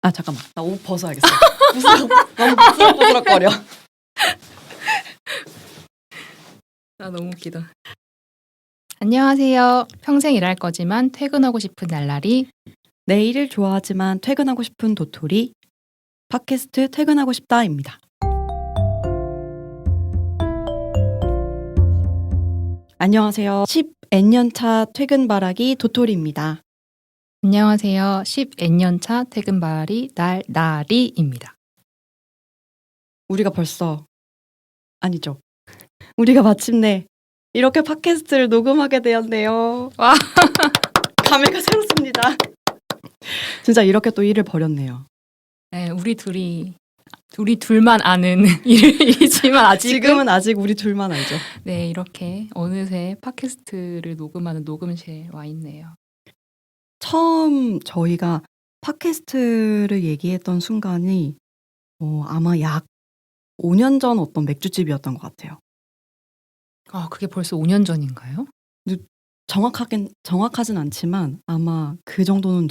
아 잠깐만, 나 옷 벗어야겠어. 너무 부스럭부스럭거려. 나 너무 웃기다. 안녕하세요. 평생 일할 거지만 퇴근하고 싶은 날라리. 내일을 좋아하지만 퇴근하고 싶은 도토리. 팟캐스트 퇴근하고 싶다입니다. 안녕하세요. 10N년차 퇴근바라기 도토리입니다. 안녕하세요. 10N년차 퇴근바라기 날라리입니다. 우리가 벌써 아니죠. 우리가 마침내 이렇게 팟캐스트를 녹음하게 되었네요. 와. 감회가 새롭습니다. 진짜 이렇게 또 일을 벌였네요. 네, 우리 둘만 아는 일이지만 지금은 아직 우리 둘만 알죠. 네, 이렇게 어느새 팟캐스트를 녹음하는 녹음실에 와 있네요. 처음 저희가 팟캐스트를 얘기했던 순간이 아마 약 5년 전 어떤 맥주집이었던 것 같아요. 아, 그게 벌써 5년 전인가요? 정확하진 않지만 아마 그 정도는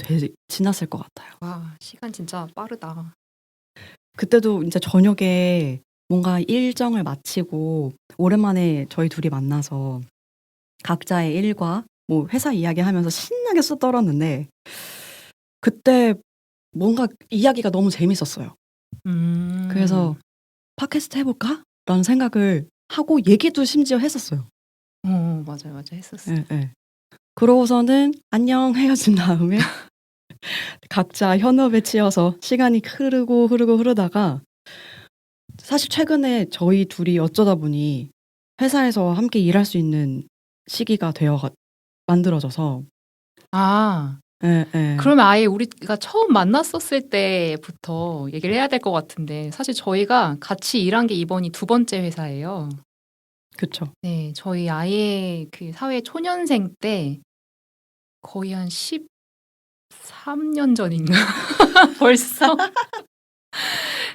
지났을 것 같아요. 와, 시간 진짜 빠르다. 그때도 이제 저녁에 뭔가 일정을 마치고 오랜만에 저희 둘이 만나서 각자의 일과 뭐 회사 이야기하면서 신나게 쏘떨었는데 그때 뭔가 이야기가 너무 재밌었어요. 그래서 팟캐스트 해볼까? 라는 생각을 하고 얘기도 심지어 했었어요. 맞아요. 했었어요. 네. 그러고서는 안녕 헤어진 다음에 각자 현업에 치여서 시간이 흐르다가 사실 최근에 저희 둘이 어쩌다 보니 회사에서 함께 일할 수 있는 시기가 만들어져서 아, 네. 그러면 아예 우리가 처음 만났었을 때부터 얘기를 해야 될 것 같은데 사실 저희가 같이 일한 게 이번이 2번째 회사예요. 그쵸. 네, 저희 아예 그 사회 초년생 때 거의 한 13년 전인가 벌써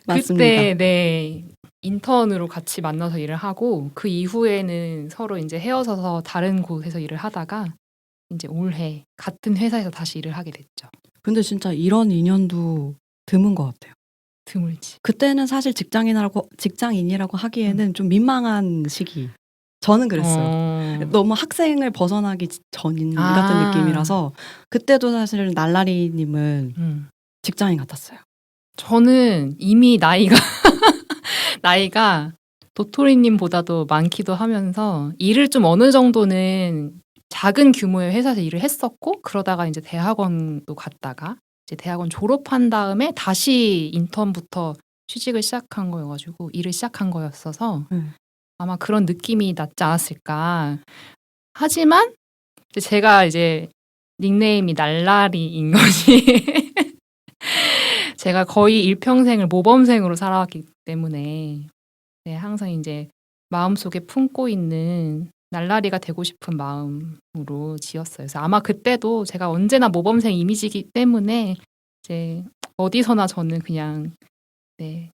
맞습니다. 그때 네 인턴으로 같이 만나서 일을 하고 그 이후에는 서로 이제 헤어져서 다른 곳에서 일을 하다가 이제 올해 같은 회사에서 다시 일을 하게 됐죠. 근데 진짜 이런 인연도 드문 것 같아요. 드물지. 그때는 사실 직장인이라고 하기에는 좀 민망한 시기. 저는 그랬어요. 너무 학생을 벗어나기 전인 같은 느낌이라서 그때도 사실 날라리님은 직장인 같았어요. 저는 이미 나이가 도토리님보다도 많기도 하면서 일을 좀 어느 정도는 작은 규모의 회사에서 일을 했었고 그러다가 이제 대학원도 갔다가 이제 대학원 졸업한 다음에 다시 인턴부터 취직을 시작한 거여가지고 일을 시작한 거였어서 아마 그런 느낌이 났지 않았을까. 하지만 제가 이제 닉네임이 날라리인 것이 제가 거의 일평생을 모범생으로 살아왔기 때문에 네, 항상 이제 마음속에 품고 있는 날라리가 되고 싶은 마음으로 지었어요. 그래서 아마 그때도 제가 언제나 모범생 이미지이기 때문에 이제 어디서나 저는 그냥 네,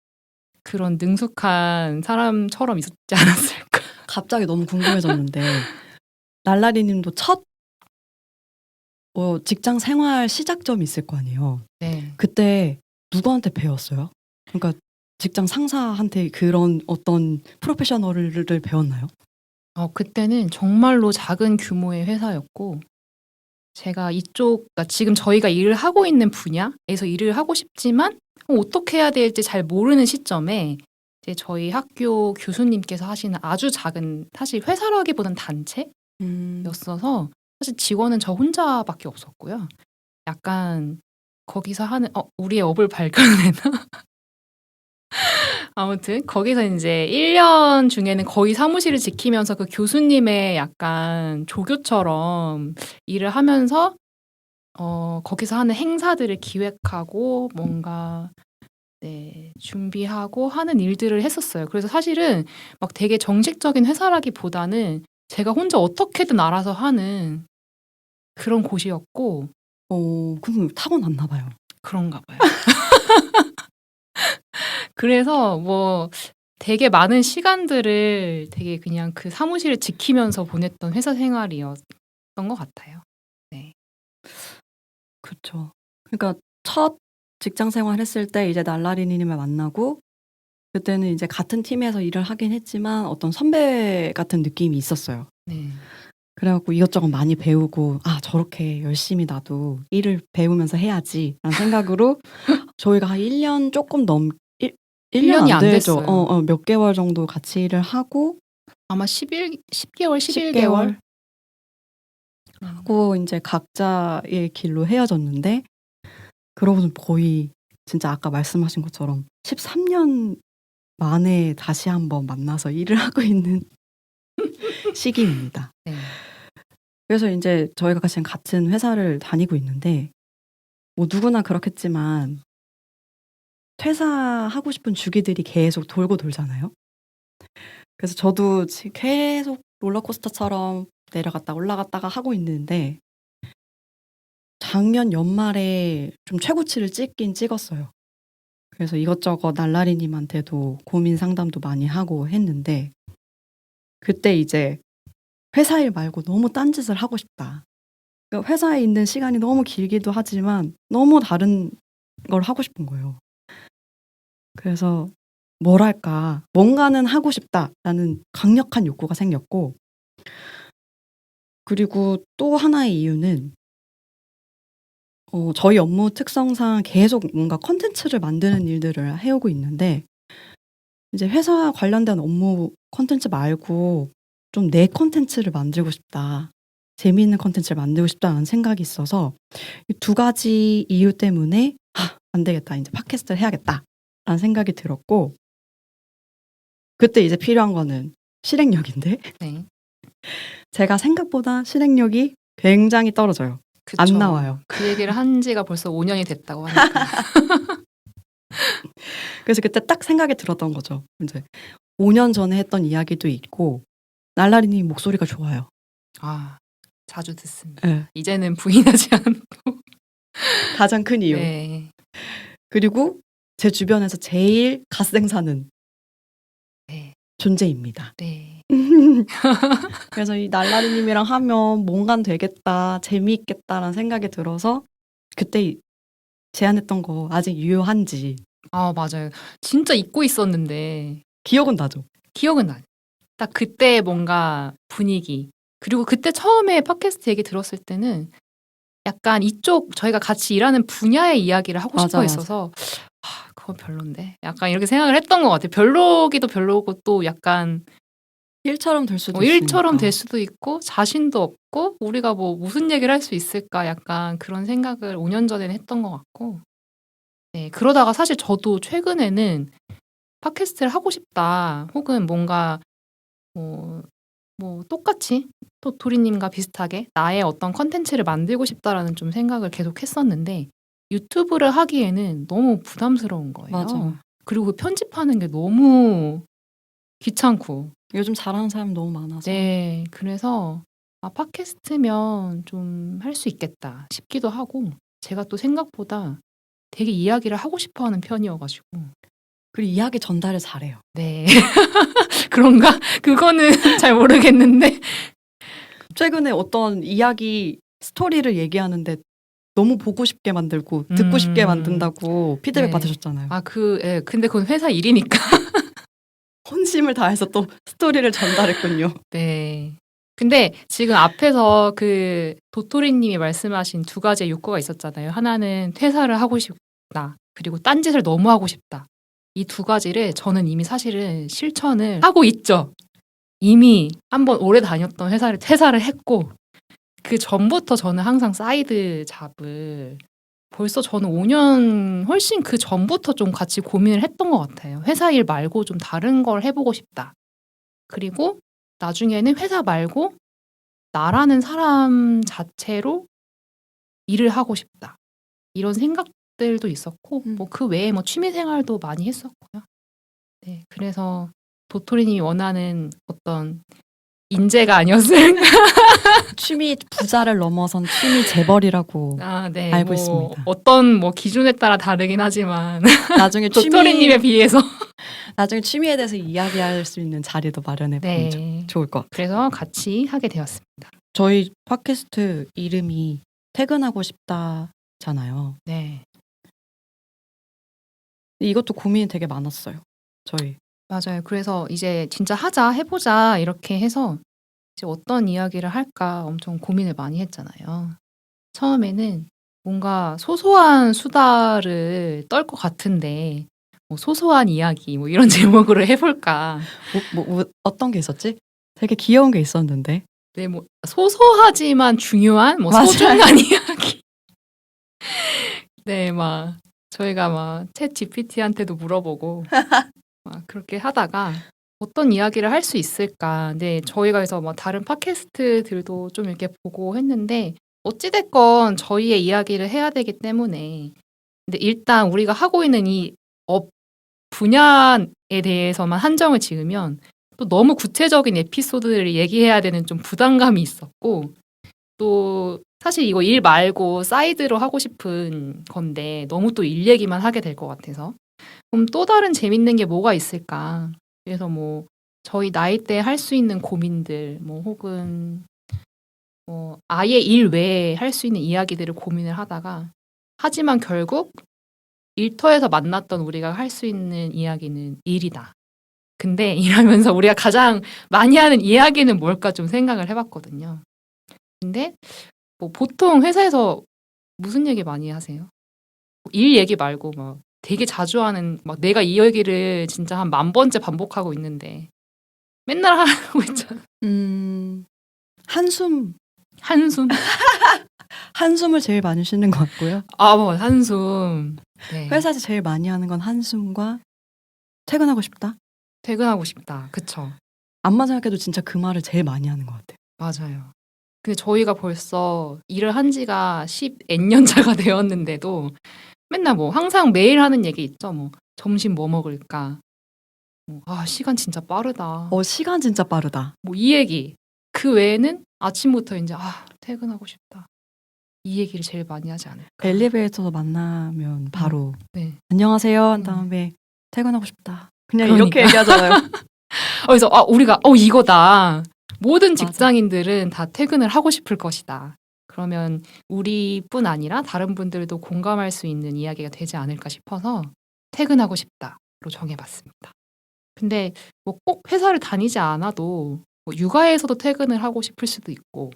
그런 능숙한 사람처럼 있었지 않았을까. 갑자기 너무 궁금해졌는데 날라리님도 첫 직장 생활 시작점이 있을 거 아니에요. 네. 그때 누구한테 배웠어요? 그러니까 직장 상사한테 그런 어떤 프로페셔널을 배웠나요? 그때는 정말로 작은 규모의 회사였고 제가 그러니까 지금 저희가 일을 하고 있는 분야에서 일을 하고 싶지만 어떻게 해야 될지 잘 모르는 시점에 이제 저희 학교 교수님께서 하시는 아주 작은 사실 회사라기보단 단체였어서 사실 직원은 저 혼자밖에 없었고요. 약간 거기서 하는 우리의 업을 발견했나? 아무튼 거기서 이제 1년 중에는 거의 사무실을 지키면서 그 교수님의 약간 조교처럼 일을 하면서 거기서 하는 행사들을 기획하고 뭔가 네, 준비하고 하는 일들을 했었어요. 그래서 사실은 막 되게 정식적인 회사라기보다는 제가 혼자 어떻게든 알아서 하는 그런 곳이었고 그럼 타고났나 봐요. 그런가 봐요. 그래서 뭐 되게 많은 시간들을 되게 그냥 그 사무실을 지키면서 보냈던 회사 생활이었던 것 같아요. 네. 그렇죠. 그러니까 첫 직장 생활했을 때 이제 날라리님을 만나고 그때는 이제 같은 팀에서 일을 하긴 했지만 어떤 선배 같은 느낌이 있었어요. 네. 그래갖고 이것저것 많이 배우고 저렇게 열심히 나도 일을 배우면서 해야지라는 생각으로 저희가 한 1년 조금 1년 1년이 안 안 되죠. 됐어요. 몇 개월 정도 같이 일을 하고 아마 10개월, 11개월? 10개월 하고 이제 각자의 길로 헤어졌는데 그러고는 거의 진짜 아까 말씀하신 것처럼 13년 만에 다시 한번 만나서 일을 하고 있는 시기입니다. 네. 그래서 이제 저희가 지금 같은 회사를 다니고 있는데 뭐 누구나 그렇겠지만 퇴사하고 싶은 주기들이 계속 돌고 돌잖아요. 그래서 저도 지금 계속 롤러코스터처럼 내려갔다 올라갔다가 하고 있는데 작년 연말에 좀 최고치를 찍긴 찍었어요. 그래서 이것저것 날라리님한테도 고민 상담도 많이 하고 했는데 그때 이제 회사 일 말고 너무 딴짓을 하고 싶다. 그러니까 회사에 있는 시간이 너무 길기도 하지만 너무 다른 걸 하고 싶은 거예요. 그래서 뭐랄까 뭔가는 하고 싶다라는 강력한 욕구가 생겼고 그리고 또 하나의 이유는 저희 업무 특성상 계속 뭔가 콘텐츠를 만드는 일들을 해오고 있는데 이제 회사 관련된 업무 콘텐츠 말고 좀 내 콘텐츠를 만들고 싶다. 재미있는 콘텐츠를 만들고 싶다는 생각이 있어서 이 두 가지 이유 때문에 안 되겠다. 이제 팟캐스트를 해야겠다라는 생각이 들었고 그때 이제 필요한 거는 실행력인데 네. 제가 생각보다 실행력이 굉장히 떨어져요. 그쵸. 안 나와요. 그 얘기를 한 지가 벌써 5년이 됐다고 하니까. 그래서 그때 딱 생각이 들었던 거죠. 이제 5년 전에 했던 이야기도 있고 날라리님 목소리가 좋아요. 자주 듣습니다. 네. 이제는 부인하지 않고. 가장 큰 이유. 네. 그리고 제 주변에서 제일 갓생사는 네. 존재입니다. 네. 그래서 이 날라리님이랑 하면 뭔가 되겠다, 재미있겠다라는 생각이 들어서 그때 제안했던 거 아직 유효한지 맞아요. 진짜 잊고 있었는데 기억은 나죠. 기억은 나요. 딱 그때 뭔가 분위기. 그리고 그때 처음에 팟캐스트 얘기 들었을 때는 약간 이쪽 저희가 같이 일하는 분야의 이야기를 하고 맞아, 싶어 했어서 그건 별론데. 약간 이렇게 생각을 했던 것 같아요. 별로기도 별로고 또 약간 일처럼 될 수도 일처럼 있으니까. 될 수도 있고 자신도 없고 우리가 뭐 무슨 얘기를 할 수 있을까 약간 그런 생각을 5년 전에는 했던 것 같고 네 그러다가 사실 저도 최근에는 팟캐스트를 하고 싶다 혹은 뭔가 뭐 똑같이 또 도리님과 비슷하게 나의 어떤 컨텐츠를 만들고 싶다라는 좀 생각을 계속 했었는데 유튜브를 하기에는 너무 부담스러운 거예요. 맞아. 그리고 그 편집하는 게 너무 귀찮고 요즘 잘하는 사람 너무 많아서. 네, 그래서 팟캐스트면 좀 할 수 있겠다 싶기도 하고 제가 또 생각보다 되게 이야기를 하고 싶어하는 편이어가지고 그리고 이야기 전달을 잘해요. 네 그런가? 그거는 잘 모르겠는데 최근에 어떤 이야기 스토리를 얘기하는데 너무 보고 싶게 만들고 듣고 싶게 만든다고 피드백 네. 받으셨잖아요. 근데 그건 회사 일이니까 혼심을 다해서 또 스토리를 전달했군요. 네. 근데 지금 앞에서 그 도토리님이 말씀하신 두 가지의 욕구가 있었잖아요. 하나는 퇴사를 하고 싶다. 그리고 딴짓을 너무 하고 싶다. 이 두 가지를 저는 이미 사실은 실천을 하고 있죠. 이미 한번 오래 다녔던 회사를 퇴사를 했고 그 전부터 저는 항상 사이드 잡을 벌써 저는 5년 훨씬 그 전부터 좀 같이 고민을 했던 것 같아요. 회사 일 말고 좀 다른 걸 해보고 싶다. 그리고 나중에는 회사 말고 나라는 사람 자체로 일을 하고 싶다. 이런 생각들도 있었고 뭐 그 외에 뭐 취미 생활도 많이 했었고요. 네, 그래서 도토리님이 원하는 어떤 인재가 아니었을까? 취미 부자를 넘어선 취미 재벌이라고 네, 알고 있습니다. 어떤 기준에 따라 다르긴 하지만 나중에 도토리님에 비해서 나중에 취미에 대해서 이야기할 수 있는 자리도 마련해 보면 네. 좋을 것 같아요. 그래서 같이 하게 되었습니다. 저희 팟캐스트 이름이 퇴근하고 싶다잖아요. 네. 이것도 고민이 되게 많았어요. 저희. 맞아요. 그래서 이제 진짜 하자, 해보자 이렇게 해서 이제 어떤 이야기를 할까 엄청 고민을 많이 했잖아요. 처음에는 뭔가 소소한 수다를 떨 것 같은데 뭐 소소한 이야기 뭐 이런 제목으로 해볼까. 어떤 게 있었지? 되게 귀여운 게 있었는데. 네, 뭐 소소하지만 중요한 뭐 맞아요. 소중한 이야기. 네, 막 저희가 막 챗 GPT한테도 물어보고 막 그렇게 하다가 어떤 이야기를 할 수 있을까. 근데 저희가 그래서 뭐 다른 팟캐스트들도 좀 이렇게 보고 했는데 어찌됐건 저희의 이야기를 해야 되기 때문에 근데 일단 우리가 하고 있는 이 업 분야에 대해서만 한정을 지으면 또 너무 구체적인 에피소드를 얘기해야 되는 좀 부담감이 있었고 또 사실 이거 일 말고 사이드로 하고 싶은 건데 너무 또 일 얘기만 하게 될 것 같아서 그럼 또 다른 재밌는 게 뭐가 있을까? 그래서 뭐 저희 나이 때 할 수 있는 고민들 뭐 혹은 뭐 아예 일 외에 할 수 있는 이야기들을 고민을 하다가 하지만 결국 일터에서 만났던 우리가 할 수 있는 이야기는 일이다. 근데 일하면서 우리가 가장 많이 하는 이야기는 뭘까 좀 생각을 해봤거든요. 근데 뭐 보통 회사에서 무슨 얘기 많이 하세요? 일 얘기 말고 막 되게 자주 하는 막 내가 이 얘기를 진짜 한 10,000번째 반복하고 있는데 맨날 하고 있잖아. 한숨. 한숨. 한숨을 제일 많이 쉬는 것 같고요. 아, 뭐 한숨. 네. 회사에서 제일 많이 하는 건 한숨과 퇴근하고 싶다. 퇴근하고 싶다. 그쵸. 안만 생각해도 진짜 그 말을 제일 많이 하는 것 같아요. 맞아요. 근데 저희가 벌써 일을 한 지가 10년 차가 되었는데도 맨날 뭐 항상 매일 하는 얘기 있죠. 뭐 점심 뭐 먹을까? 뭐, 아, 시간 진짜 빠르다. 시간 진짜 빠르다. 뭐 이 얘기. 그 외에는 아침부터 이제 퇴근하고 싶다. 이 얘기를 제일 많이 하지 않을까. 엘리베이터에서 만나면 바로 네. 안녕하세요 한 다음에 퇴근하고 싶다. 그냥 그러니까. 이렇게 얘기하잖아요. 그래서 우리가 이거다. 모든 맞아. 직장인들은 다 퇴근을 하고 싶을 것이다. 그러면 우리뿐 아니라 다른 분들도 공감할 수 있는 이야기가 되지 않을까 싶어서 퇴근하고 싶다로 정해봤습니다. 근데 뭐 꼭 회사를 다니지 않아도 뭐 육아에서도 퇴근을 하고 싶을 수도 있고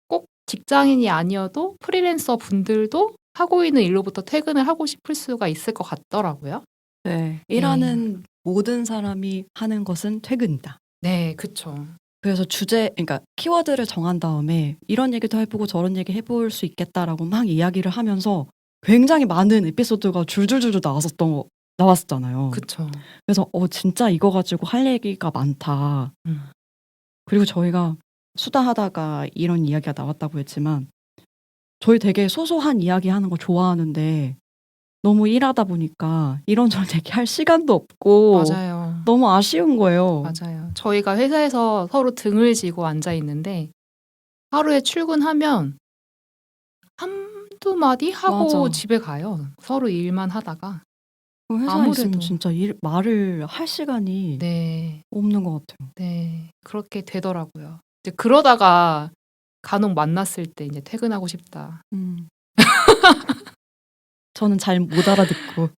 꼭 직장인이 아니어도 프리랜서 분들도 하고 있는 일로부터 퇴근을 하고 싶을 수가 있을 것 같더라고요. 네. 일하는 모든 사람이 하는 것은 퇴근이다. 네, 그쵸. 그래서 그러니까 키워드를 정한 다음에 이런 얘기도 해보고 저런 얘기 해볼 수 있겠다라고 막 이야기를 하면서 굉장히 많은 에피소드가 줄줄줄 나왔었잖아요. 그쵸. 그래서 진짜 이거 가지고 할 얘기가 많다. 그리고 저희가 수다하다가 이런 이야기가 나왔다고 했지만 저희 되게 소소한 이야기 하는 거 좋아하는데 너무 일하다 보니까 이런저런 얘기할 시간도 없고 맞아요. 너무 아쉬운 거예요. 맞아요. 저희가 회사에서 서로 등을 지고 앉아 있는데 하루에 출근하면 한두 마디 하고 맞아. 집에 가요. 서로 일만 하다가. 회사에 있으면 아무래도. 진짜 말을 할 시간이 네. 없는 것 같아요. 네. 그렇게 되더라고요. 이제 그러다가 간혹 만났을 때 이제 퇴근하고 싶다. 저는 잘 못 알아듣고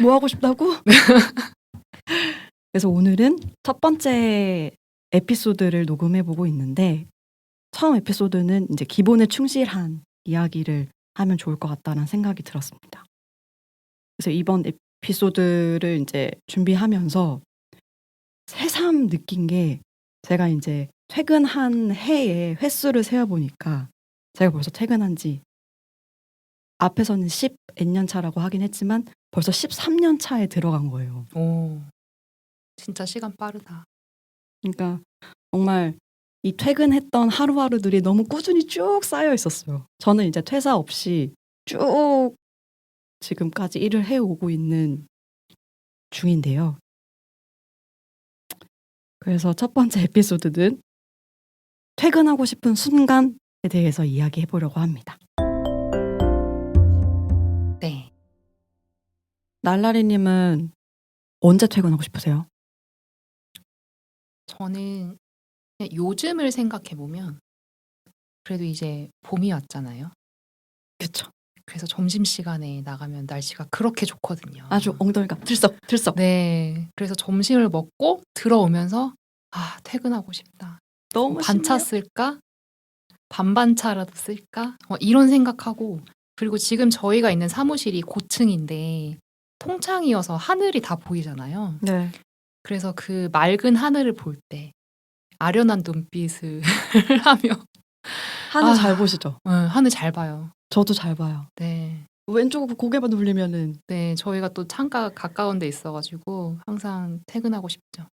뭐 하고 싶다고? 그래서 오늘은 첫 번째 에피소드를 녹음해보고 있는데 처음 에피소드는 이제 기본에 충실한 이야기를 하면 좋을 것 같다는 생각이 들었습니다. 그래서 이번 에피소드를 이제 준비하면서 새삼 느낀 게 제가 이제 퇴근한 해의 횟수를 세어보니까 제가 벌써 퇴근한 지 앞에서는 10년 차라고 하긴 했지만 벌써 13년 차에 들어간 거예요. 오. 진짜 시간 빠르다. 그러니까 정말 이 퇴근했던 하루하루들이 너무 꾸준히 쭉 쌓여 있었어요. 저는 이제 퇴사 없이 쭉 지금까지 일을 해오고 있는 중인데요. 그래서 첫 번째 에피소드는 퇴근하고 싶은 순간에 대해서 이야기해 보려고 합니다. 네. 날라리님은 언제 퇴근하고 싶으세요? 저는 그냥 요즘을 생각해 보면 그래도 이제 봄이 왔잖아요. 그쵸. 그래서 점심시간에 나가면 날씨가 그렇게 좋거든요. 아주 엉덩이가 들썩들썩. 네. 그래서 점심을 먹고 들어오면서 아, 퇴근하고 싶다. 너무 반차 심해요. 쓸까? 반반차라도 쓸까? 이런 생각하고 그리고 지금 저희가 있는 사무실이 고층인데 통창이어서 하늘이 다 보이잖아요. 네. 그래서 그 맑은 하늘을 볼 때 아련한 눈빛을 하며 하늘 잘 보시죠? 하늘 잘 봐요. 저도 잘 봐요. 네. 왼쪽 고개만 돌리면은. 네, 저희가 또 창가가 가까운 데 있어가지고 항상 퇴근하고 싶죠.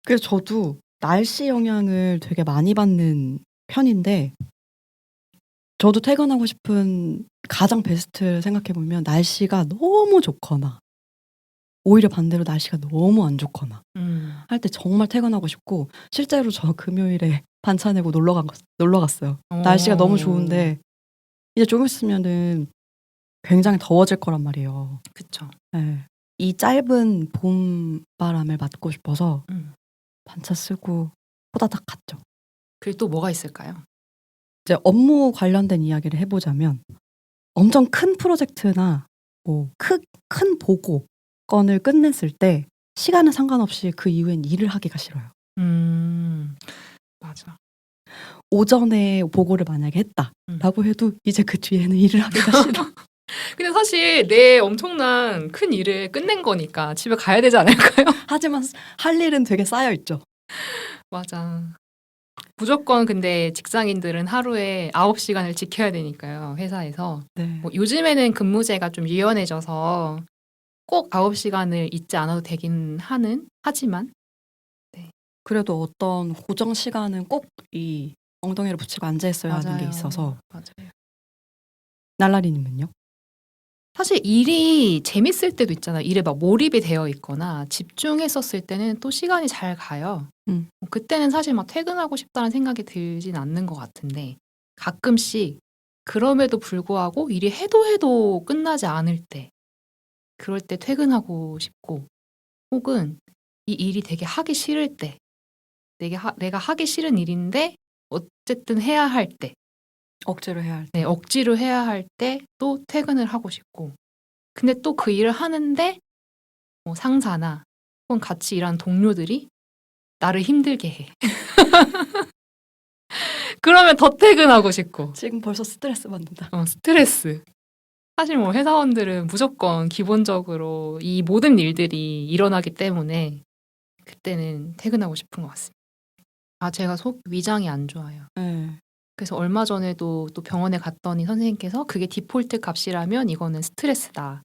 그래서 저도 날씨 영향을 되게 많이 받는 편인데 저도 퇴근하고 싶은 가장 베스트 생각해보면 날씨가 너무 좋거나 오히려 반대로 날씨가 너무 안 좋거나 할 때 정말 퇴근하고 싶고 실제로 저 금요일에 반차 내고 놀러 갔어요. 날씨가 너무 좋은데 이제 좀 있으면은 굉장히 더워질 거란 말이에요. 그쵸. 네. 이 짧은 봄 바람을 맞고 싶어서 반차 쓰고 호다닥 갔죠. 그리고 또 뭐가 있을까요? 이제 업무 관련된 이야기를 해보자면 엄청 큰 프로젝트나 뭐 큰 보고 건을 끝냈을 때 시간은 상관없이 그 이후엔 일을 하기가 싫어요. 맞아. 오전에 보고를 만약에 했다라고 해도 이제 그 뒤에는 일을 하기가 싫어. 근데 사실 내 엄청난 큰 일을 끝낸 거니까 집에 가야 되지 않을까요? 하지만 할 일은 되게 쌓여 있죠. 맞아. 무조건 근데 직장인들은 하루에 9시간을 지켜야 되니까요. 회사에서. 네. 뭐 요즘에는 근무제가 좀 유연해져서 꼭 9시간을 있지 않아도 되긴 하지만 그래도 어떤 고정 시간은 꼭 이 엉덩이를 붙이고 앉아 있어야 하는 게 맞아요. 있어서. 맞아요. 날라리님은요? 사실 일이 재밌을 때도 있잖아요. 일에 막 몰입이 되어 있거나 집중했었을 때는 또 시간이 잘 가요. 그때는 사실 막 퇴근하고 싶다는 생각이 들진 않는 것 같은데 가끔씩 그럼에도 불구하고 일이 해도 끝나지 않을 때 그럴 때 퇴근하고 싶고 혹은 이 일이 되게 하기 싫을 때 내가 하기 싫은 일인데 어쨌든 해야 할 때 억지로 해야 할 때. 네, 억지로 해야 할 때 또 퇴근을 하고 싶고 근데 또 그 일을 하는데 뭐 상사나 혹은 같이 일하는 동료들이 나를 힘들게 해. 그러면 더 퇴근하고 싶고. 지금 벌써 스트레스 받는다. 스트레스. 사실 뭐 회사원들은 무조건 기본적으로 이 모든 일들이 일어나기 때문에 그때는 퇴근하고 싶은 것 같습니다. 제가 위장이 안 좋아요. 네. 그래서 얼마 전에도 또 병원에 갔더니 선생님께서 그게 디폴트 값이라면 이거는 스트레스다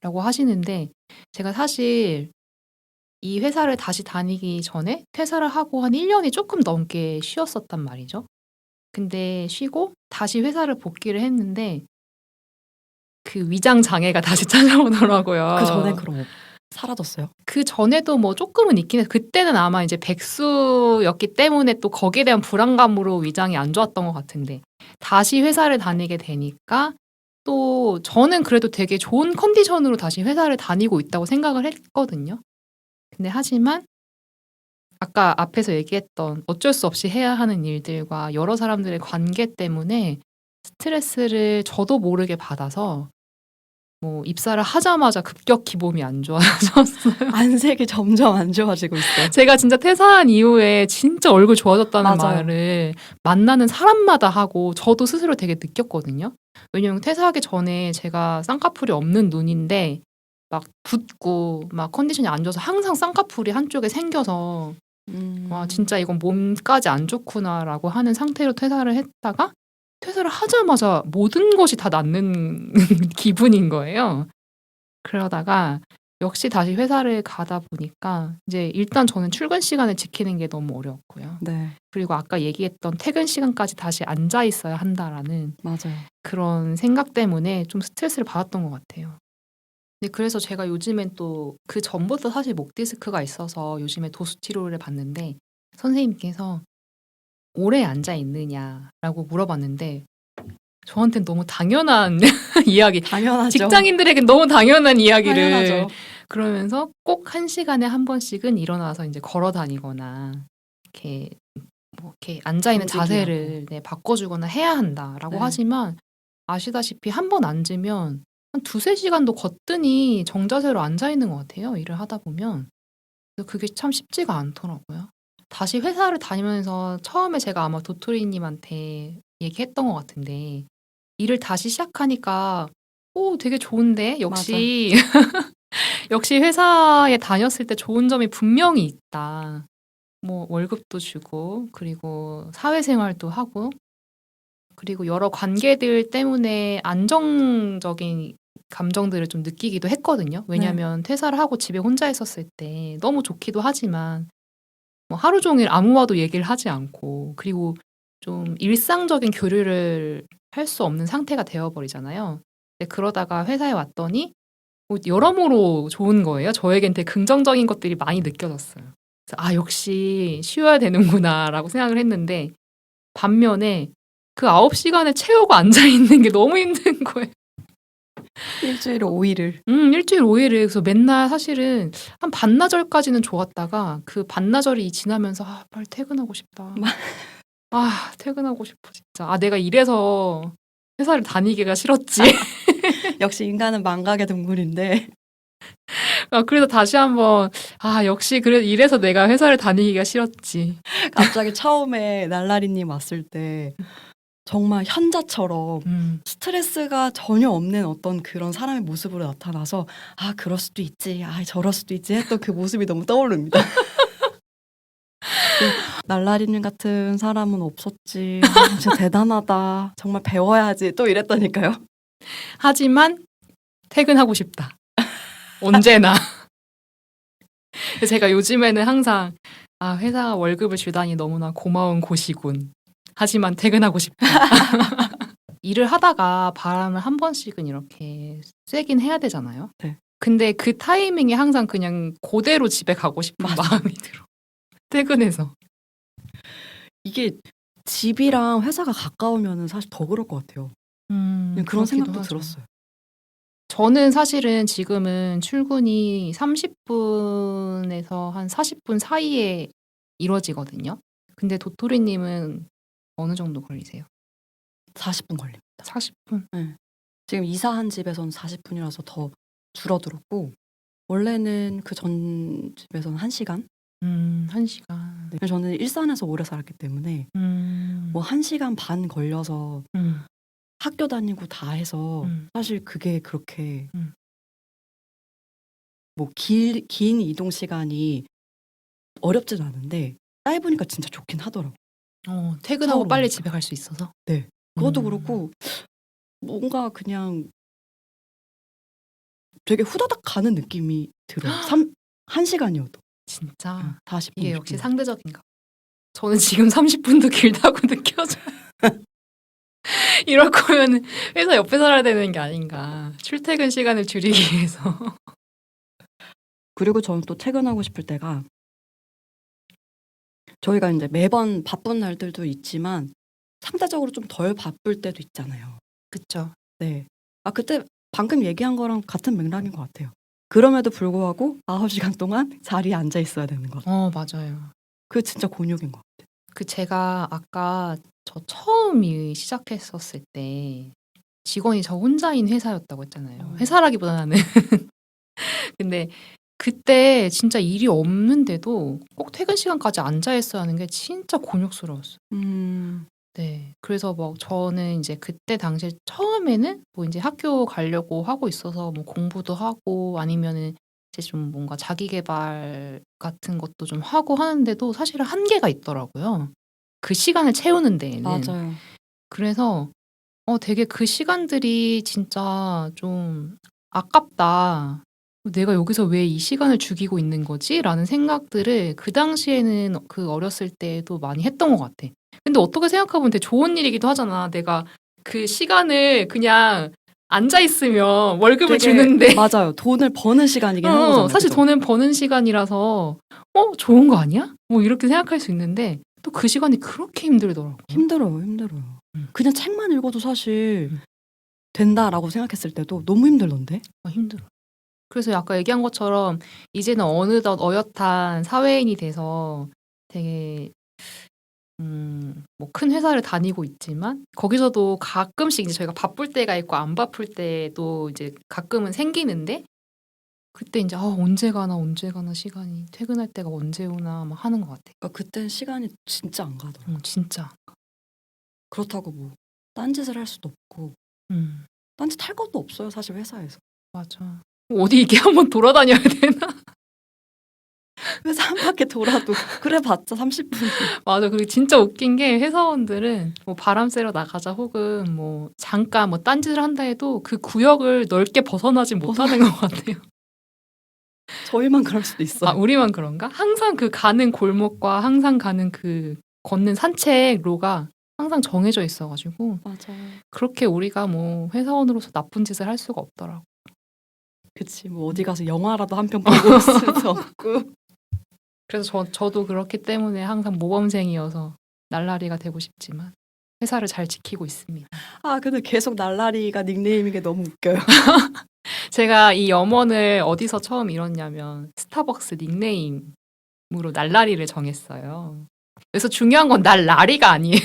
라고 하시는데 제가 사실 이 회사를 다시 다니기 전에 퇴사를 하고 한 1년이 조금 넘게 쉬었었단 말이죠. 근데 쉬고 다시 회사를 복귀를 했는데 그 위장 장애가 다시 찾아오더라고요. 그 전에 그럼 사라졌어요? 그 전에도 뭐 조금은 있긴 해요. 그때는 아마 이제 백수였기 때문에 또 거기에 대한 불안감으로 위장이 안 좋았던 것 같은데 다시 회사를 다니게 되니까 또 저는 그래도 되게 좋은 컨디션으로 다시 회사를 다니고 있다고 생각을 했거든요. 근데 하지만 아까 앞에서 얘기했던 어쩔 수 없이 해야 하는 일들과 여러 사람들의 관계 때문에 스트레스를 저도 모르게 받아서 뭐 입사를 하자마자 급격히 몸이 안 좋아졌어요. 안색이 점점 안 좋아지고 있어요. 제가 진짜 퇴사한 이후에 진짜 얼굴 좋아졌다는 맞아요. 말을 만나는 사람마다 하고 저도 스스로 되게 느꼈거든요. 왜냐면 퇴사하기 전에 제가 쌍꺼풀이 없는 눈인데 막 붓고 막 컨디션이 안 좋아서 항상 쌍꺼풀이 한쪽에 생겨서 와 진짜 이건 몸까지 안 좋구나라고 하는 상태로 퇴사를 했다가 퇴사를 하자마자 모든 것이 다 낫는 기분인 거예요. 그러다가 역시 다시 회사를 가다 보니까 이제 일단 저는 출근 시간을 지키는 게 너무 어려웠고요. 네, 그리고 아까 얘기했던 퇴근 시간까지 다시 앉아 있어야 한다라는 맞아요. 그런 생각 때문에 좀 스트레스를 받았던 것 같아요. 근데 그래서 제가 요즘엔 또 그 전부터 사실 목 디스크가 있어서 요즘에 도수 치료를 받는데 선생님께서 오래 앉아 있느냐라고 물어봤는데 저한테는 너무 당연한 이야기. 당연하죠. 직장인들에겐 너무 당연한 이야기를 당연하죠. 그러면서 꼭 1시간에 한 번씩은 일어나서 이제 걸어 다니거나 이렇게 뭐 이렇게 앉아 있는 움직이라고. 자세를 바꿔주거나 해야 한다라고 네. 하지만 아시다시피 한 번 앉으면 한 2-3시간도 거뜬히 정자세로 앉아 있는 것 같아요. 일을 하다 보면. 그래서 그게 참 쉽지가 않더라고요. 다시 회사를 다니면서 처음에 제가 아마 도토리님한테 얘기했던 것 같은데 일을 다시 시작하니까 오, 되게 좋은데? 역시 역시 회사에 다녔을 때 좋은 점이 분명히 있다. 뭐 월급도 주고 그리고 사회생활도 하고 그리고 여러 관계들 때문에 안정적인 감정들을 좀 느끼기도 했거든요. 왜냐하면 퇴사를 하고 집에 혼자 있었을 때 너무 좋기도 하지만 뭐 하루 종일 아무와도 얘기를 하지 않고 그리고 좀 일상적인 교류를 할 수 없는 상태가 되어버리잖아요. 근데 그러다가 회사에 왔더니 뭐 여러모로 좋은 거예요. 저에겐 되게 긍정적인 것들이 많이 느껴졌어요. 그래서 아, 역시 쉬어야 되는구나라고 생각을 했는데 반면에 그 9시간을 채우고 앉아있는 게 너무 힘든 거예요. 일주일에 5일을. 일주일 5일을. 그래서 맨날 사실은 한 반나절까지는 좋았다가 그 반나절이 지나면서 아, 빨리 퇴근하고 싶다. 아, 퇴근하고 싶어 진짜. 아, 내가 이래서 회사를 다니기가 싫었지. 역시 인간은 망각의 동물인데 아, 그래서 다시 한번 아, 역시 그래 이래서 내가 회사를 다니기가 싫었지. 갑자기 처음에 날라리님 왔을 때 정말 현자처럼 스트레스가 전혀 없는 어떤 그런 사람의 모습으로 나타나서 아, 그럴 수도 있지, 아, 저럴 수도 있지 했던 그 모습이 너무 떠오릅니다. 날라리님 같은 사람은 없었지. 아, 진짜 대단하다. 정말 배워야지. 또 이랬다니까요. 하지만 퇴근하고 싶다. 언제나. 제가 요즘에는 항상 아, 회사가 월급을 주다니 너무나 고마운 곳이군. 하지만 퇴근하고 싶다. 일을 하다가 바람을 한 번씩은 이렇게 쐬긴 해야 되잖아요. 네. 근데 그 타이밍에 항상 그냥 그대로 집에 가고 싶은 마음이 들어. 퇴근해서. 이게 집이랑 회사가 가까우면 사실 더 그럴 것 같아요. 그냥 그런 생각도 하죠. 들었어요. 저는 사실은 지금은 출근이 30분에서 한 40분 사이에 이루어지거든요. 근데 도토리님은 어느 정도 걸리세요? 40분 걸립니다. 40분? 지금 이사한 집에서는 40분이라서 더 줄어들었고 원래는 그 전 집에서는 1시간? 1시간. 네. 저는 일산에서 오래 살았기 때문에 뭐 1시간 반 걸려서 학교 다니고 다 해서 사실 그게 그렇게 뭐 긴 이동 시간이 어렵진 않은데 짧으니까 진짜 좋긴 하더라고요. 퇴근하고 서울 빨리 오니까. 집에 갈 수 있어서? 네. 그것도 그렇고 뭔가 그냥 되게 후다닥 가는 느낌이 들어요. 1시간이어도. 진짜 40분, 이게 역시 50분. 상대적인가 봐. 저는 지금 30분도 길다고 느껴져요. 이럴 거면 회사 옆에 살아야 되는 게 아닌가. 출퇴근 시간을 줄이기 위해서. 그리고 저는 또 퇴근하고 싶을 때가 저희가 이제 매번 바쁜 날들도 있지만 상대적으로 좀 덜 바쁠 때도 있잖아요. 그쵸. 네. 아, 그때 방금 얘기한 거랑 같은 맥락인 것 같아요. 그럼에도 불구하고 9시간 동안 자리에 앉아 있어야 되는 것. 맞아요. 그게 진짜 곤욕인 것 같아요. 그 제가 아까 저 처음 일 시작했었을 때 직원이 저 혼자인 회사였다고 했잖아요. 회사라기보다는. 근데 그때 진짜 일이 없는데도 꼭 퇴근 시간까지 앉아 있어야 하는 게 진짜 곤욕스러웠어요. 네. 그래서 막 저는 이제 그때 당시에 처음에는 뭐 이제 학교 가려고 하고 있어서 뭐 공부도 하고 아니면은 이제 좀 뭔가 자기 계발 같은 것도 좀 하고 하는데도 사실은 한계가 있더라고요. 그 시간을 채우는 데에는. 맞아요. 그래서 되게 그 시간들이 진짜 좀 아깝다. '내가 여기서 왜 이 시간을 죽이고 있는 거지?'라는 생각들을 그 당시에는 그 어렸을 때도 많이 했던 것 같아. 근데 어떻게 생각해 보면 되게 좋은 일이기도 하잖아. 내가 그 시간을 그냥 앉아 있으면 월급을 되게 주는데 맞아요. 돈을 버는 시간이긴 한 거잖아요. 사실 그죠? 돈은 버는 시간이라서 '좋은 거 아니야?' 뭐 이렇게 생각할 수 있는데 또 그 시간이 그렇게 힘들더라고요. 힘들어요. 그냥 책만 읽어도 사실 된다라고 생각했을 때도 너무 힘들던데. 힘들어. 그래서 아까 얘기한 것처럼 이제는 어느덧 어엿한 사회인이 돼서 되게 뭐 큰 회사를 다니고 있지만 거기서도 가끔씩 이제 저희가 바쁠 때가 있고 안 바쁠 때도 이제 가끔은 생기는데 그때 이제 언제 가나 시간이 퇴근할 때가 언제 오나 막 하는 것 같아요. 그러니까 그땐 시간이 진짜 안 가더라고요. 진짜. 그렇다고 뭐 딴짓을 할 수도 없고 음, 딴짓 할 것도 없어요 사실 회사에서. 맞아. 어디 이렇게 한번 돌아다녀야 되나? 회사 한 바퀴 돌아도 그래 봤자 30분. 맞아. 그리고 진짜 웃긴 게 회사원들은 뭐 바람 쐬러 나가자 혹은 뭐 잠깐 뭐 딴짓을 한다 해도 그 구역을 넓게 벗어나지 못하는 것 같아요. 저희만 그럴 수도 있어요. 우리만 그런가? 항상 그 가는 골목과 항상 가는 그 걷는 산책로가 항상 정해져 있어가지고 맞아. 그렇게 우리가 뭐 회사원으로서 나쁜 짓을 할 수가 없더라고. 그치 뭐 어디 가서 영화라도 한 편 보고 올 수도 없고. 그래서 저도 그렇기 때문에 항상 모범생이어서 날라리가 되고 싶지만 회사를 잘 지키고 있습니다. 아 근데 계속 날라리가 닉네임인 게 너무 웃겨요. 제가 이 염원을 어디서 처음 이뤘냐면 스타벅스 닉네임으로 날라리를 정했어요. 그래서 중요한 건 날라리가 아니에요.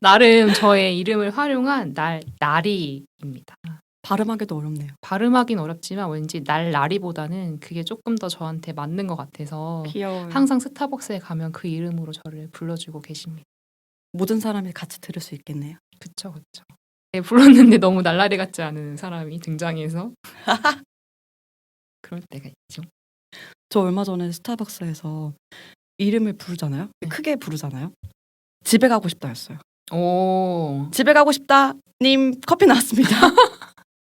나름 저의 이름을 활용한 날라리입니다. 발음하기도 어렵네요. 발음하긴 어렵지만 왠지 날라리보다는 그게 조금 더 저한테 맞는 것 같아서 귀여워요. 항상 스타벅스에 가면 그 이름으로 저를 불러주고 계십니다. 모든 사람이 같이 들을 수 있겠네요. 그쵸. 네, 불렀는데 너무 날라리 같지 않은 사람이 등장해서 그럴 때가 있죠. 저 얼마 전에 스타벅스에서 이름을 부르잖아요. 네. 크게 부르잖아요. 집에 가고 싶다였어요. 오, 집에 가고 싶다 님 커피 나왔습니다.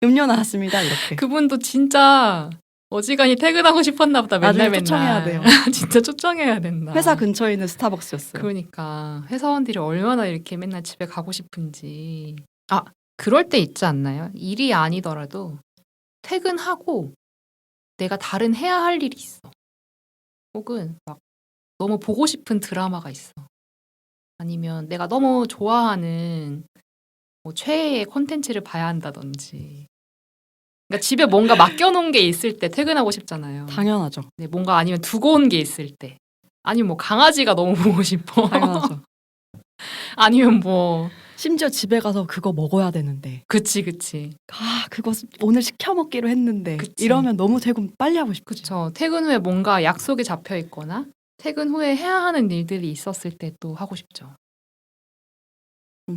음료 나왔습니다. 이렇게. 그분도 진짜 어지간히 퇴근하고 싶었나 보다. 나중에 맨날 초청해야 돼요. 진짜 초청해야 된다. 회사 근처에 있는 스타벅스였어요. 그러니까 회사원들이 얼마나 이렇게 맨날 집에 가고 싶은지. 그럴 때 있지 않나요? 일이 아니더라도 퇴근하고 내가 다른 해야 할 일이 있어. 혹은 막 너무 보고 싶은 드라마가 있어. 아니면 내가 너무 좋아하는 뭐 최애의 콘텐츠를 봐야 한다든지. 그러니까 집에 뭔가 맡겨놓은 게 있을 때 퇴근하고 싶잖아요. 당연하죠. 네, 뭔가 아니면 두고 온 게 있을 때. 아니면 뭐 강아지가 너무 보고 싶어. 당연하죠. 아니면 뭐 심지어 집에 가서 그거 먹어야 되는데 그치. 그거 오늘 시켜 먹기로 했는데 그치. 이러면 너무 퇴근 빨리 하고 싶죠. 그쵸. 퇴근 후에 뭔가 약속이 잡혀 있거나 퇴근 후에 해야 하는 일들이 있었을 때 또 하고 싶죠.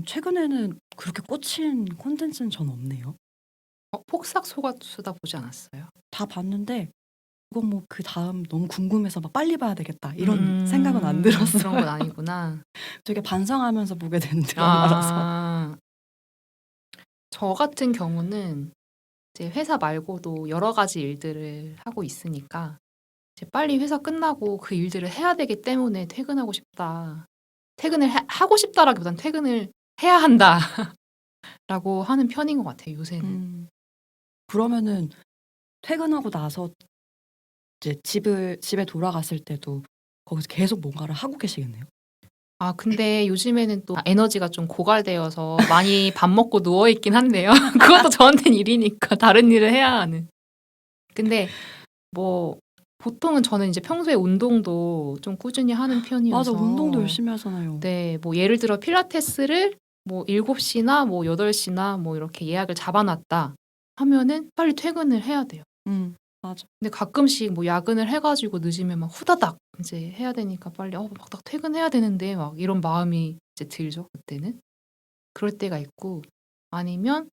최근에는 그렇게 꽂힌 콘텐츠는 전 없네요. 폭삭 속았수다 보지 않았어요? 다 봤는데 그건 뭐 그 다음 너무 궁금해서 막 빨리 봐야 되겠다 이런 생각은 안 들었어요. 그런 건 아니구나. 되게 반성하면서 보게 되는 드라마라서. 저 같은 경우는 이제 회사 말고도 여러 가지 일들을 하고 있으니까 이제 빨리 회사 끝나고 그 일들을 해야 되기 때문에 퇴근하고 싶다. 퇴근을 하고 싶다라기보단 퇴근을 해야 한다라고 하는 편인 것 같아요, 요새는. 그러면은 퇴근하고 나서 이제 집에 돌아갔을 때도 거기서 계속 뭔가를 하고 계시겠네요. 근데 요즘에는 또 에너지가 좀 고갈되어서 많이 밥 먹고 누워 있긴 한데요. 그것도 저한테는 일이니까 다른 일을 해야 하는. 근데 뭐 보통은 저는 이제 평소에 운동도 좀 꾸준히 하는 편이어서. 맞아, 운동도 열심히 하잖아요. 네, 뭐 예를 들어 필라테스를 뭐 7시나 뭐 8시나 뭐 이렇게 예약을 잡아놨다 하면은 빨리 퇴근을 해야 돼요. 맞아. 근데 가끔씩 뭐 야근을 해가지고 늦으면 막 후다닥 이제 해야 되니까 빨리 막 딱 퇴근해야 되는데 막 이런 마음이 이제 들죠, 그때는. 그럴 때가 있고 아니면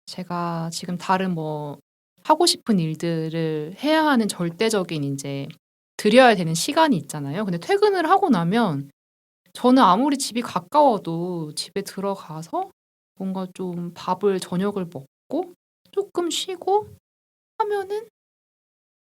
제가 지금 다른 뭐 하고 싶은 일들을 해야 하는 절대적인 이제 들여야 되는 시간이 있잖아요. 근데 퇴근을 하고 나면 저는 아무리 집이 가까워도 집에 들어가서 뭔가 좀 저녁을 먹고 조금 쉬고 하면은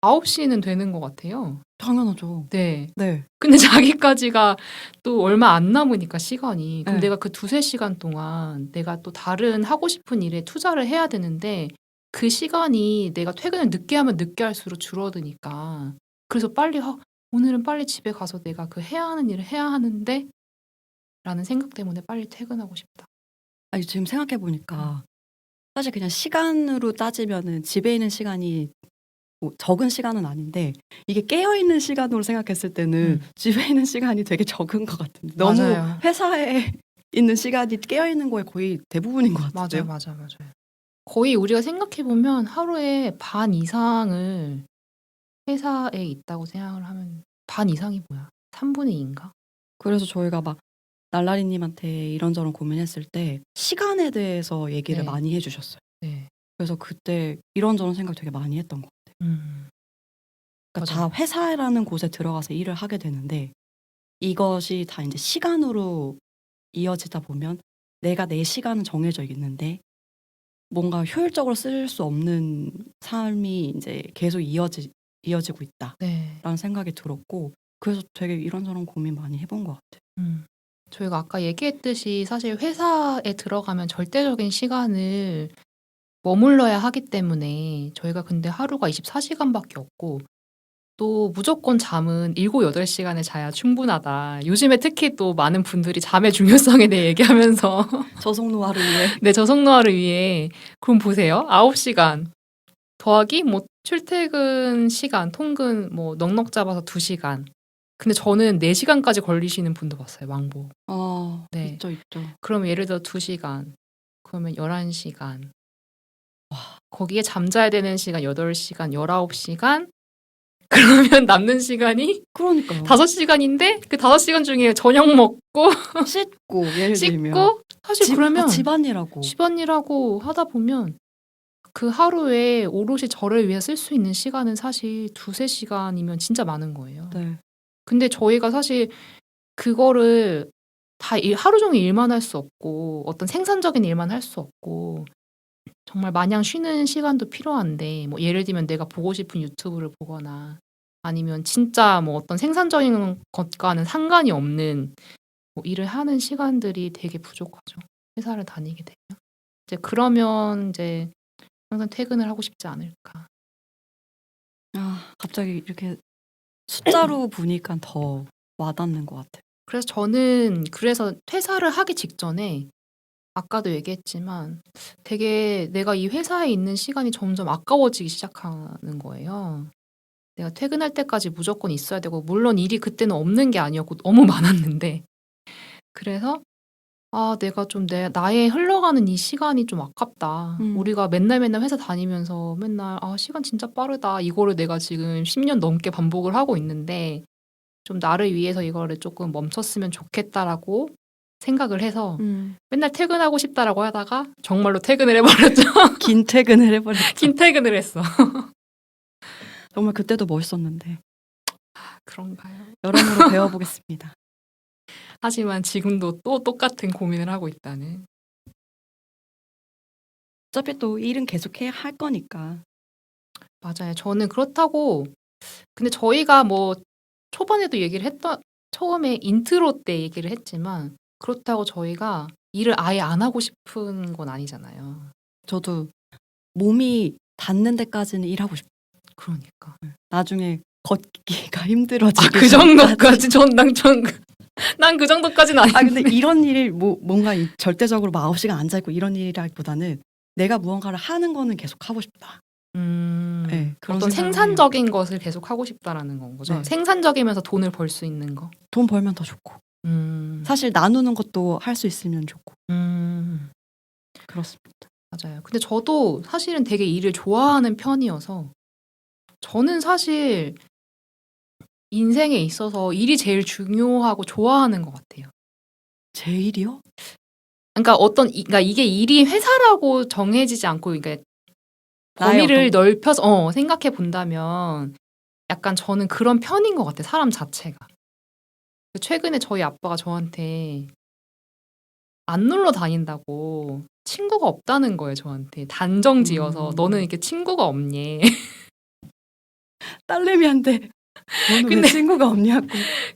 9시는 되는 것 같아요. 당연하죠. 네. 네. 근데 자기까지가 또 얼마 안 남으니까 시간이. 그럼 네. 내가 그 2-3시간 동안 내가 또 다른 하고 싶은 일에 투자를 해야 되는데 그 시간이 내가 퇴근을 늦게 하면 늦게 할수록 줄어드니까. 그래서 빨리 오늘은 빨리 집에 가서 내가 그 해야 하는 일을 해야 하는데 라는 생각 때문에 빨리 퇴근하고 싶다. 아니 지금 생각해 보니까 사실 그냥 시간으로 따지면은 집에 있는 시간이 뭐 적은 시간은 아닌데 이게 깨어있는 시간으로 생각했을 때는 집에 있는 시간이 되게 적은 것 같은데 너무 맞아요. 회사에 있는 시간이 깨어있는 거에 거의 대부분인 것 같은데요. 맞아요. 거의 우리가 생각해보면 하루에 반 이상을 회사에 있다고 생각을 하면 반 이상이 뭐야? 3분의 2인가? 그래서 저희가 막 날라리님한테 이런저런 고민했을 때 시간에 대해서 얘기를 네. 많이 해주셨어요. 네. 그래서 그때 이런저런 생각 되게 많이 했던 것 같아요. 그러니까 맞아요. 다 회사라는 곳에 들어가서 일을 하게 되는데 이것이 다 이제 시간으로 이어지다 보면 내가 내 시간은 정해져 있는데 뭔가 효율적으로 쓸 수 없는 삶이 이제 계속 이어지고 있다라는 네. 생각이 들었고 그래서 되게 이런저런 고민 많이 해본 것 같아요. 저희가 아까 얘기했듯이 사실 회사에 들어가면 절대적인 시간을 머물러야 하기 때문에 저희가 근데 하루가 24시간밖에 없고 또 무조건 잠은 7, 8시간을 자야 충분하다. 요즘에 특히 또 많은 분들이 잠의 중요성에 대해 얘기하면서 저속 노화를 위해 네, 저속 노화를 위해 그럼 보세요. 9시간 더하기 뭐 출퇴근 시간 통근 뭐 넉넉 잡아서 2시간. 근데 저는 4시간까지 걸리시는 분도 봤어요. 왕복. 네. 있죠. 그럼 예를 들어 2시간. 그러면 11시간. 거기에 잠자야 되는 시간 8시간, 19시간. 그러면 남는 시간이 그러니까요. 5시간인데 그 5시간 중에 저녁 먹고 씻고 예를 들면 씻고 사실 그러면 집안일하고 집안일하고 하다 보면 그 하루에 오롯이 저를 위해 쓸 수 있는 시간은 사실 2-3시간이면 진짜 많은 거예요. 네. 근데 저희가 사실 그거를 다 하루 종일 일만 할 수 없고 어떤 생산적인 일만 할 수 없고 정말 마냥 쉬는 시간도 필요한데 뭐 예를 들면 내가 보고 싶은 유튜브를 보거나 아니면 진짜 뭐 어떤 생산적인 것과는 상관이 없는 뭐 일을 하는 시간들이 되게 부족하죠. 회사를 다니게 되면. 이제 그러면 이제 항상 퇴근을 하고 싶지 않을까. 갑자기 이렇게 숫자로 보니까 더 와닿는 것 같아요. 그래서 저는 그래서 퇴사를 하기 직전에 아까도 얘기했지만 되게 내가 이 회사에 있는 시간이 점점 아까워지기 시작하는 거예요. 내가 퇴근할 때까지 무조건 있어야 되고 물론 일이 그때는 없는 게 아니었고 너무 많았는데 그래서 내가 좀 나의 흘러가는 이 시간이 좀 아깝다. 우리가 맨날 회사 다니면서 맨날 시간 진짜 빠르다. 이거를 내가 지금 10년 넘게 반복을 하고 있는데 좀 나를 위해서 이거를 조금 멈췄으면 좋겠다라고 생각을 해서 맨날 퇴근하고 싶다라고 하다가 정말로 퇴근을 해버렸죠. 긴 퇴근을 해버렸죠. 긴 퇴근을 했어. 정말 그때도 멋있었는데 그런가요? 여러모로 배워보겠습니다. 하지만 지금도 또 똑같은 고민을 하고 있다는. 어차피 또 일은 계속해야 할 거니까. 맞아요. 저는 그렇다고 근데 저희가 뭐 초반에도 얘기를 처음에 인트로 때 얘기를 했지만 그렇다고 저희가 일을 아예 안 하고 싶은 건 아니잖아요. 저도 몸이 닿는 데까지는 일하고 싶어요. 그러니까. 나중에 걷기가 힘들어지기 그 정도까지 난 그 정도까지는 아닌데. 근데 이런 일이 뭔가 절대적으로 9시간 앉아있고 이런 일이라기보다는 내가 무언가를 하는 거는 계속 하고 싶다. 네, 그런 어떤 생각을 생산적인 것을 계속 하고 싶다라는 건 거죠. 네. 생산적이면서 돈을 벌 수 있는 거. 돈 벌면 더 좋고 사실 나누는 것도 할 수 있으면 좋고 그렇습니다. 맞아요. 근데 저도 사실은 되게 일을 좋아하는 편이어서 저는 사실 인생에 있어서 일이 제일 중요하고 좋아하는 것 같아요. 제 일이요? 그러니까 그러니까 이게 일이 회사라고 정해지지 않고, 그러니까 나의 범위를 어떤- 넓혀서 생각해 본다면 약간 저는 그런 편인 것 같아요. 사람 자체가. 최근에 저희 아빠가 저한테 안 놀러 다닌다고 친구가 없다는 거예요. 저한테 단정 지어서 너는 이렇게 친구가 없니? 딸내미한테 너는 왜 친구가 없냐고.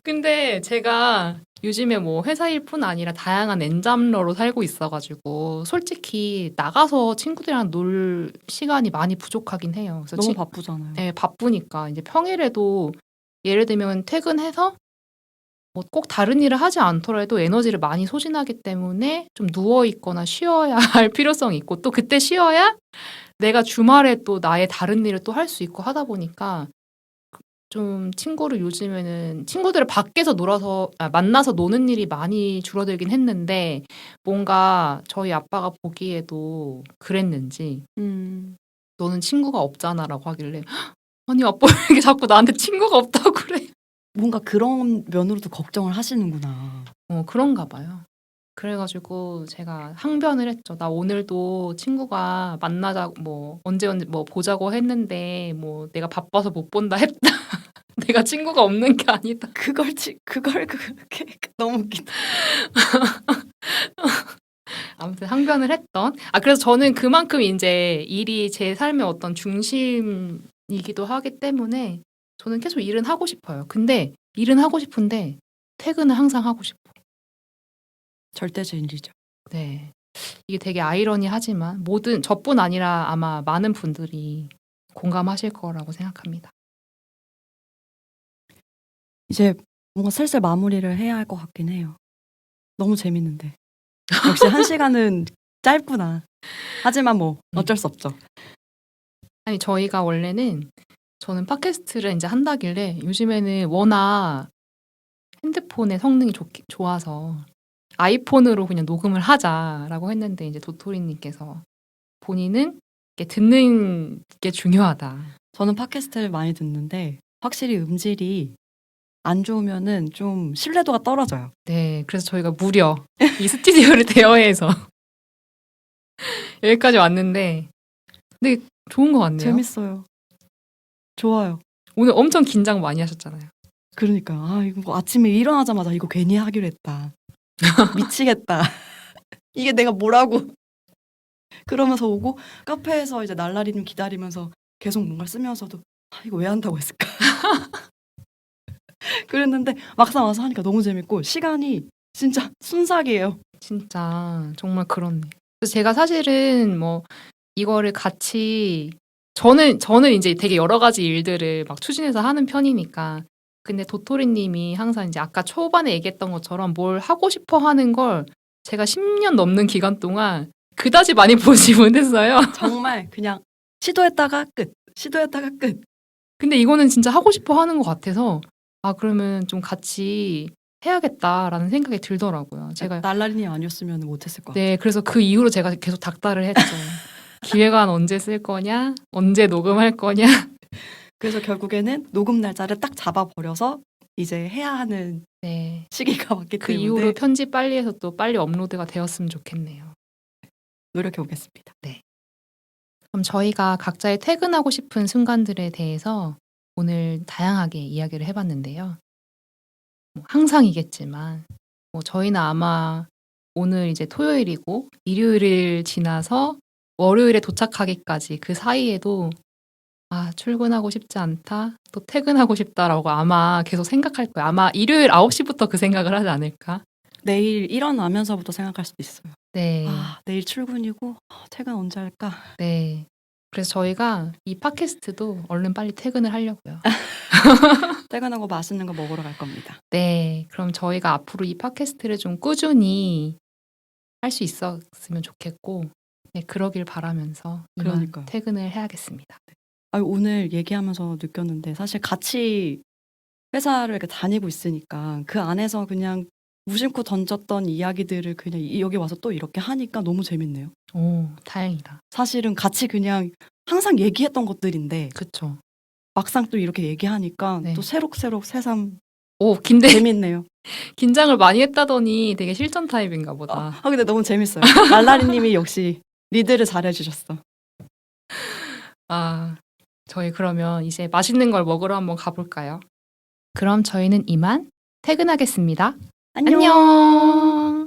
근데 제가 요즘에 뭐 회사 일뿐 아니라 다양한 엔잡러로 살고 있어가지고 솔직히 나가서 친구들이랑 놀 시간이 많이 부족하긴 해요. 그래서 너무 바쁘잖아요. 네, 바쁘니까 이제 평일에도 예를 들면 퇴근해서 뭐 꼭 다른 일을 하지 않더라도 에너지를 많이 소진하기 때문에 좀 누워 있거나 쉬어야 할 필요성이 있고 또 그때 쉬어야 내가 주말에 또 나의 다른 일을 또 할 수 있고 하다 보니까 좀 친구를 요즘에는 친구들을 밖에서 만나서 노는 일이 많이 줄어들긴 했는데 뭔가 저희 아빠가 보기에도 그랬는지 너는 친구가 없잖아라고 하길래 아니 아빠 왜 이렇게 자꾸 나한테 친구가 없다고 그래? 뭔가 그런 면으로도 걱정을 하시는구나. 그런가 봐요. 그래가지고 제가 항변을 했죠. 나 오늘도 친구가 만나자고 뭐 언제 뭐 보자고 했는데 뭐 내가 바빠서 못 본다 했다. 내가 친구가 없는 게 아니다. 그걸 그렇게 너무 웃기다. 아무튼 항변을 했던. 그래서 저는 그만큼 이제 일이 제 삶의 어떤 중심이기도 하기 때문에 저는 계속 일은 하고 싶어요. 근데 일은 하고 싶은데 퇴근은 항상 하고 싶어. 절대주의죠. 네. 이게 되게 아이러니하지만 저뿐 아니라 아마 많은 분들이 공감하실 거라고 생각합니다. 이제 뭔가 슬슬 마무리를 해야 할 것 같긴 해요. 너무 재밌는데. 역시 1시간은 짧구나. 하지만 뭐 어쩔 수 없죠. 아니 저희가 원래는 저는 팟캐스트를 이제 한다길래 요즘에는 워낙 핸드폰의 성능이 좋아서 아이폰으로 그냥 녹음을 하자라고 했는데 이제 도토리님께서 본인은 이렇게 듣는 게 중요하다. 저는 팟캐스트를 많이 듣는데 확실히 음질이 안 좋으면은 좀 신뢰도가 떨어져요. 네, 그래서 저희가 무려 이 스튜디오를 대여해서 여기까지 왔는데 근데 좋은 것 같네요. 재밌어요. 좋아요. 오늘 엄청 긴장 많이 하셨잖아요. 그러니까 이거 아침에 일어나자마자 이거 괜히 하기로 했다. 미치겠다. 이게 내가 뭐라고. 그러면서 오고 카페에서 이제 날라리님 기다리면서 계속 뭔가 쓰면서도 이거 왜 한다고 했을까. 그랬는데 막상 와서 하니까 너무 재밌고 시간이 진짜 순삭이에요. 진짜 정말 그렇네. 그래서 제가 사실은 뭐 이거를 같이 저는 이제 되게 여러 가지 일들을 막 추진해서 하는 편이니까 근데 도토리님이 항상 이제 아까 초반에 얘기했던 것처럼 뭘 하고 싶어 하는 걸 제가 10년 넘는 기간 동안 그다지 많이 보지 못했어요. 정말 그냥 시도했다가 끝. 시도했다가 끝. 근데 이거는 진짜 하고 싶어 하는 것 같아서 그러면 좀 같이 해야겠다라는 생각이 들더라고요. 제가 날라리님 아니었으면 못했을 것 같아요. 네, 그래서 그 이후로 제가 계속 닥달을 했죠. 기획안 언제 쓸 거냐? 언제 녹음할 거냐? 그래서 결국에는 녹음 날짜를 딱 잡아버려서 이제 해야 하는 네. 시기가 왔기 그 때문에 이후로 편집 빨리 해서 또 빨리 업로드가 되었으면 좋겠네요. 노력해 보겠습니다. 그럼 저희가 각자의 퇴근하고 싶은 순간들에 대해서 오늘 다양하게 이야기를 해봤는데요. 뭐 항상이겠지만 저희는 아마 오늘 이제 토요일이고 일요일을 지나서 월요일에 도착하기까지 그 사이에도 출근하고 싶지 않다, 또 퇴근하고 싶다라고 아마 계속 생각할 거예요. 아마 일요일 9시부터 그 생각을 하지 않을까? 내일 일어나면서부터 생각할 수도 있어요. 네. 내일 출근이고 퇴근 언제 할까? 네. 그래서 저희가 이 팟캐스트도 얼른 빨리 퇴근을 하려고요. 퇴근하고 맛있는 거 먹으러 갈 겁니다. 네. 그럼 저희가 앞으로 이 팟캐스트를 좀 꾸준히 할 수 있었으면 좋겠고, 네, 그러길 바라면서 이만 그러니까요. 퇴근을 해야겠습니다. 오늘 얘기하면서 느꼈는데 사실 같이 회사를 이렇게 다니고 있으니까 그 안에서 그냥 무심코 던졌던 이야기들을 그냥 여기 와서 또 이렇게 하니까 너무 재밌네요. 오, 다행이다. 사실은 같이 그냥 항상 얘기했던 것들인데 그쵸. 막상 또 이렇게 얘기하니까 네. 또 새록새록 새삼 오, 근데 재밌네요. 긴장을 많이 했다더니 되게 실전 타입인가 보다. 근데 너무 재밌어요. 날라리님이 역시 리드를 잘해주셨어. 저희 그러면 이제 맛있는 걸 먹으러 한번 가볼까요? 그럼 저희는 이만 퇴근하겠습니다. 안녕.